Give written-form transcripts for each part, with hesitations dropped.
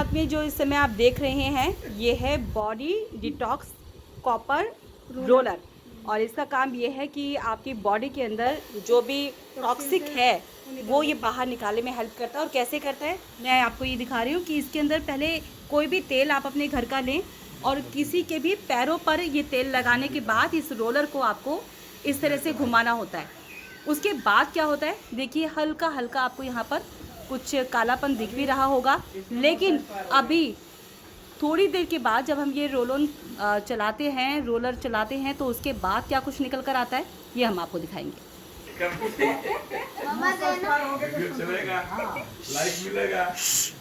हाथ में जो इस समय आप देख रहे हैं ये है बॉडी डिटॉक्स कॉपर रोलर। और इसका काम ये है कि आपकी बॉडी के अंदर जो भी टॉक्सिक है वो ये बाहर निकालने में हेल्प करता है। और कैसे करता है मैं आपको ये दिखा रही हूँ कि इसके अंदर पहले कोई भी तेल आप अपने घर का लें और किसी के भी पैरों पर ये तेल लगाने के बाद इस रोलर को आपको इस तरह से घुमाना होता है। उसके बाद क्या होता है देखिए, हल्का हल्का आपको यहाँ पर कुछ कालापन दिख भी रहा होगा, लेकिन अभी थोड़ी देर के बाद जब हम ये चलाते हैं, रोलर चलाते हैं, तो उसके बाद क्या कुछ निकल कर आता है ये हम आपको दिखाएंगे। चलेगा, लाइक मिलेगा,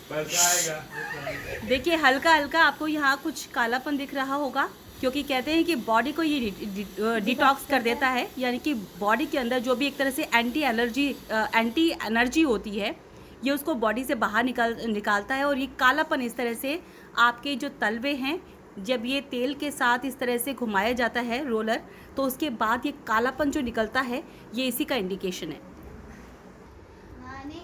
पैसा आएगा। देखिए हल्का हल्का आपको यहाँ कुछ कालापन दिख रहा होगा, क्योंकि कहते हैं कि बॉडी को ये डिटॉक्स कर देता है, यानी कि बॉडी के अंदर जो भी एक तरह से एंटी एनर्जी होती है ये उसको बॉडी से बाहर निकालता है। और ये कालापन इस तरह से आपके जो तलवे हैं, जब ये तेल के साथ इस तरह से घुमाया जाता है रोलर, तो उसके बाद ये कालापन जो निकलता है ये इसी का इंडिकेशन है।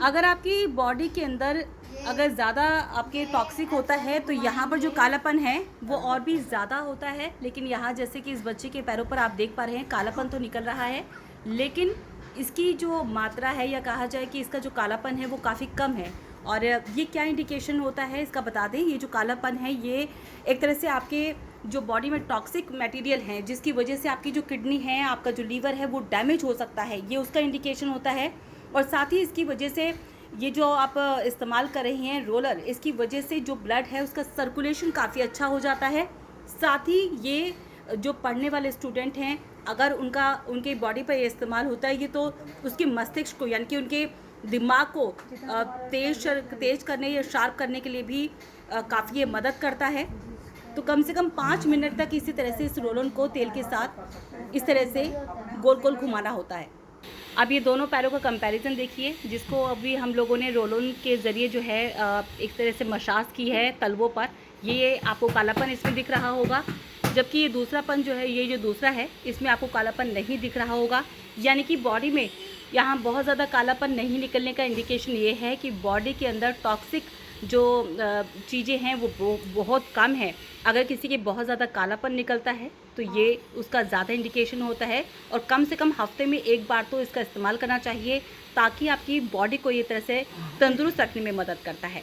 अगर आपकी बॉडी के अंदर अगर ज़्यादा आपके टॉक्सिक होता है तो यहाँ पर जो कालापन है वो और भी ज़्यादा होता है। लेकिन यहाँ जैसे कि इस बच्चे के पैरों पर आप देख पा रहे हैं कालापन तो निकल रहा है, लेकिन इसकी जो मात्रा है या कहा जाए कि इसका जो कालापन है वो काफ़ी कम है। और ये क्या इंडिकेशन होता है इसका बता दें, ये जो कालापन है ये एक तरह से आपके जो बॉडी में टॉक्सिक मटेरियल है जिसकी वजह से आपकी जो किडनी है, आपका जो लीवर है वो डैमेज हो सकता है, ये उसका इंडिकेशन होता है। और साथ ही इसकी वजह से ये जो आप इस्तेमाल कर रही हैं रोलर, इसकी वजह से जो ब्लड है उसका सर्कुलेशन काफ़ी अच्छा हो जाता है। साथ ही ये जो पढ़ने वाले स्टूडेंट हैं, अगर उनके बॉडी पर ये इस्तेमाल होता है ये तो उसके मस्तिष्क को यानी कि उनके दिमाग को तेज करने या शार्प करने के लिए भी काफ़ी ये मदद करता है। तो कम से कम 5 मिनट तक इसी तरह से इस रोलन को तेल के साथ इस तरह से गोल गोल घुमाना होता है। अब ये दोनों पैरों का कंपैरिजन देखिए, जिसको अभी हम लोगों ने रोलन के ज़रिए जो है एक तरह से मसाज की है तलवों पर, ये आपको कालापन इसमें दिख रहा होगा। जबकि ये दूसरापन जो है, ये जो दूसरा है, इसमें आपको कालापन नहीं दिख रहा होगा। यानी कि बॉडी में यहाँ बहुत ज़्यादा कालापन नहीं निकलने का इंडिकेशन ये है कि बॉडी के अंदर टॉक्सिक जो चीज़ें हैं वो बहुत कम है। अगर किसी के बहुत ज़्यादा कालापन निकलता है तो ये उसका ज़्यादा इंडिकेशन होता है। और कम से कम हफ्ते में एक बार तो इसका इस्तेमाल करना चाहिए, ताकि आपकी बॉडी को ये तरह से तंदुरुस्त रखने में मदद करता है।